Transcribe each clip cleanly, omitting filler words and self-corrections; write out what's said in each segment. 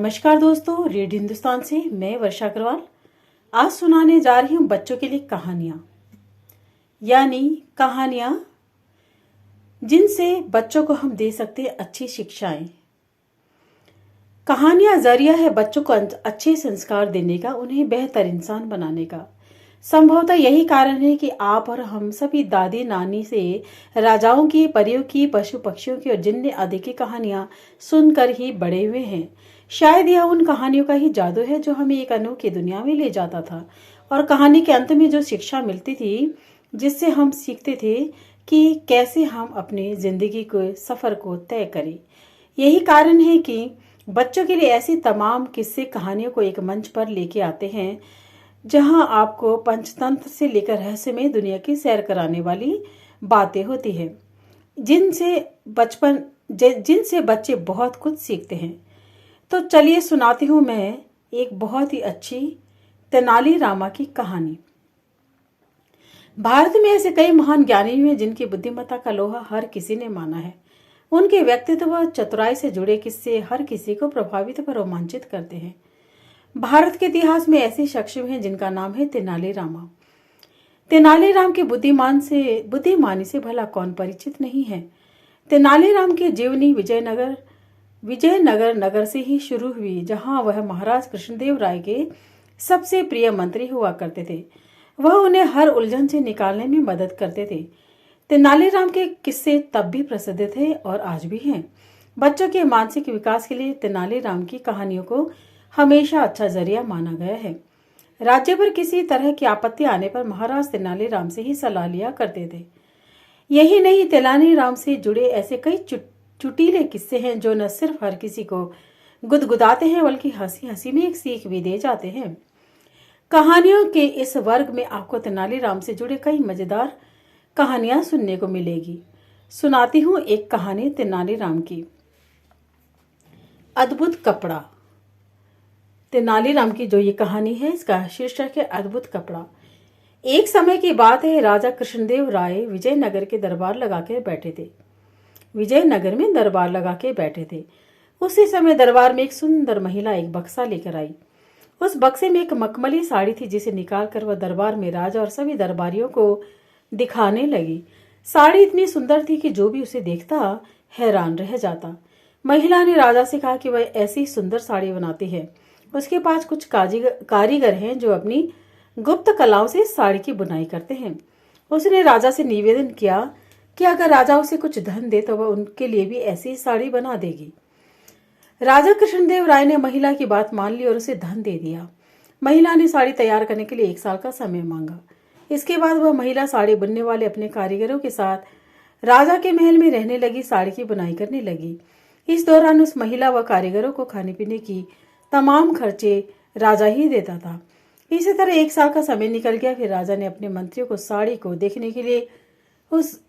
नमस्कार दोस्तों, रेडियो हिंदुस्तान से मैं वर्षा अग्रवाल आज सुनाने जा रही हूँ बच्चों के लिए कहानियाँ, यानी कहानियाँ जिनसे बच्चों को हम दे सकते हैं अच्छी शिक्षाएं। कहानियाँ जरिया है बच्चों को अच्छे संस्कार देने का, उन्हें बेहतर इंसान बनाने का। संभवतः यही कारण है कि आप और हम सभी दादी नानी से राजाओं की, परियों की, पशु पक्षियों की और जिन्ने आदि की कहानियां सुनकर ही बड़े हुए हैं। शायद यह उन कहानियों का ही जादू है जो हमें एक अनोखी दुनिया में ले जाता था, और कहानी के अंत में जो शिक्षा मिलती थी, जिससे हम सीखते थे कि कैसे हम अपनी जिंदगी के सफर को तय करें। यही कारण है कि बच्चों के लिए ऐसी तमाम किस्से कहानियों को एक मंच पर लेके आते हैं, जहां आपको पंचतंत्र से लेकर रहस्यमय दुनिया की सैर कराने वाली बातें होती हैं, जिनसे बच्चे बहुत कुछ सीखते हैं। तो चलिए सुनाती हूँ मैं एक बहुत ही अच्छी तेनाली रामा की कहानी। भारत में ऐसे कई महान ज्ञानी हुए जिनकी बुद्धिमत्ता का लोहा हर किसी ने माना है। उनके व्यक्तित्व व चतुराई से जुड़े किस्से हर किसी को प्रभावित व रोमांचित करते हैं। भारत के इतिहास में ऐसे शख्स हैं जिनका नाम है तेनाली रामा। तेनालीराम के बुद्धिमानी से भला कौन परिचित नहीं है। तेनालीराम की जीवनी विजयनगर नगर से ही शुरू हुई, जहां वह महाराज कृष्णदेव राय के सबसे प्रिय मंत्री हुआ करते थे। वह उन्हें हर उलझन से निकालने में मदद करते थे। तेनालीराम के किस्से तब भी प्रसिद्ध थे और आज भी हैं। बच्चों के मानसिक विकास के लिए तेनालीराम की कहानियों को हमेशा अच्छा जरिया माना गया है। राज्य पर किसी तरह की आपत्ति आने पर महाराज तेनालीराम से ही सलाह लिया करते थे। यही नहीं, तेनालीराम से जुड़े ऐसे कई चुटीले किस्से हैं जो न सिर्फ हर किसी को गुदगुदाते हैं, बल्कि हंसी हंसी में एक सीख भी दे जाते हैं। कहानियों के इस वर्ग में आपको तेनालीराम से जुड़े कई मजेदार कहानियां सुनने को मिलेगी। सुनाती हूँ एक कहानी तेनालीराम की। अद्भुत कपड़ा। तेनालीराम की जो ये कहानी है, इसका शीर्षक है अद्भुत कपड़ा। एक समय की बात है, राजा कृष्णदेव राय विजयनगर में दरबार लगा के बैठे थे। उसी समय दरबार में एक सुंदर महिला एक बक्सा लेकर आई। उस बक्से में एक मखमली साड़ी थी, जिसे निकालकर वह दरबार में राजा और सभी दरबारियों को दिखाने लगी। साड़ी इतनी सुंदर थी कि जो भी उसे देखता हैरान रह जाता। महिला ने राजा से कहा कि वह ऐसी सुंदर साड़ी बनाती है। उसके पास कुछ कारीगर हैं जो अपनी गुप्त कलाओं से साड़ी की बुनाई करते हैं। उसने राजा से निवेदन किया कि अगर राजा उसे कुछ धन दे तो वह उनके लिए भी ऐसी साड़ी बना देगी। राजा कृष्णदेव राय ने महिला की बात मान ली और उसे धन दे दिया। महिला ने साड़ी तैयार करने के लिए 1 साल का समय मांगा। इसके बाद वह महिला साड़ी बुनने वाले अपने कारीगरों के साथ राजा के महल में रहने लगी, साड़ी की बुनाई करने लगी। इस दौरान उस महिला व कारीगरों को खाने पीने की तमाम खर्चे राजा ही देता था। इसी तरह 1 साल का समय निकल गया। फिर राजा ने अपने मंत्रियों को साड़ी को देखने के लिए उस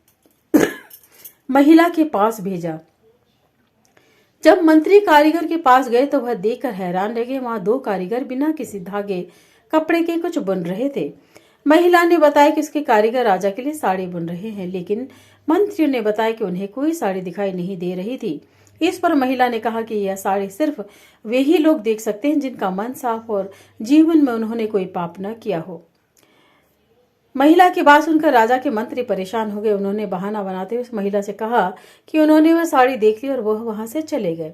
महिला के पास भेजा। जब मंत्री कारीगर के पास गए तो वह देखकर हैरान रह गए। वहां 2 कारीगर बिना किसी धागे कपड़े के कुछ बुन रहे थे। महिला ने बताया कि उसके कारीगर राजा के लिए साड़ी बुन रहे हैं, लेकिन मंत्रियों ने बताया कि उन्हें कोई साड़ी दिखाई नहीं दे रही थी। इस पर महिला ने कहा कि यह साड़ी सिर्फ वे ही लोग देख सकते हैं जिनका मन साफ और जीवन में उन्होंने कोई पाप न किया हो। महिला की बात सुनकर राजा के मंत्री परेशान हो गए। उन्होंने बहाना बनाते हुए उस महिला से कहा कि उन्होंने वह साड़ी देख ली और वह वहां से चले गए।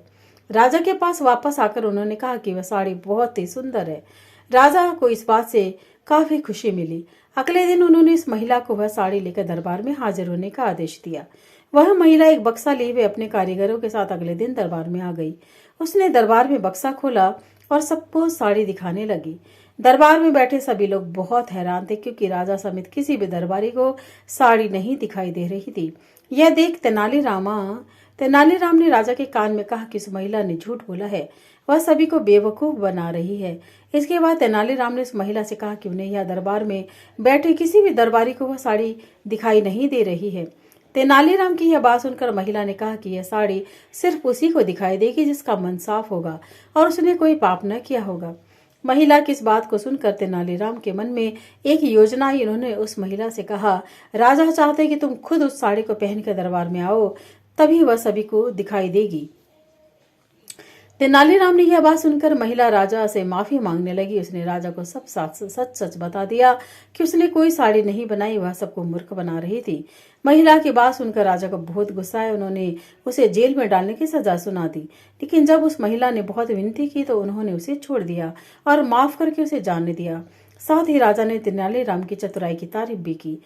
राजा के पास वापस आकर उन्होंने कहा कि वह साड़ी बहुत ही सुंदर है। राजा को इस बात से काफी खुशी मिली। अगले दिन उन्होंने इस महिला को वह साड़ी लेकर दरबार में हाजिर होने का आदेश दिया। वह महिला एक बक्सा लिए हुए अपने कारीगरों के साथ अगले दिन दरबार में आ गई। उसने दरबार में बक्सा खोला और सबको साड़ी दिखाने लगी। दरबार में बैठे सभी लोग बहुत हैरान थे, क्योंकि राजा समेत किसी भी दरबारी को साड़ी नहीं दिखाई दे रही थी। यह देख तेनालीराम ने राजा के कान में कहा कि इस महिला ने झूठ बोला है, वह सभी को बेवकूफ बना रही है। इसके बाद तेनालीराम ने उस महिला से कहा कि उन्हें यह दरबार में बैठे किसी भी दरबारी को वह साड़ी दिखाई नहीं दे रही है। तेनालीराम की यह बात सुनकर महिला ने कहा कि यह साड़ी सिर्फ उसी को दिखाई देगी जिसका मन साफ होगा और उसने कोई पाप न किया होगा। महिला की इस बात को सुनकर तेनालीराम के मन में एक योजना आई। उन्होंने उस महिला से कहा, राजा चाहते कि तुम खुद उस साड़ी को पहनकर दरबार में आओ, तभी वह सभी को दिखाई देगी। तेनालीराम ने यह बात सुनकर महिला राजा से माफी मांगने लगी। उसने राजा को सब सच सच बता दिया कि उसने कोई साड़ी नहीं बनाई, वह सबको मूर्ख बना रही थी। महिला की बात सुनकर राजा को बहुत गुस्सा आया। उन्होंने उसे जेल में डालने की सजा सुना दी। लेकिन जब उस महिला ने बहुत विनती की तो उन्होंने उसे छोड़ दिया और माफ करके उसे जाने दिया। साथ ही राजा ने तेनालीराम की चतुराई की तारीफ भी की।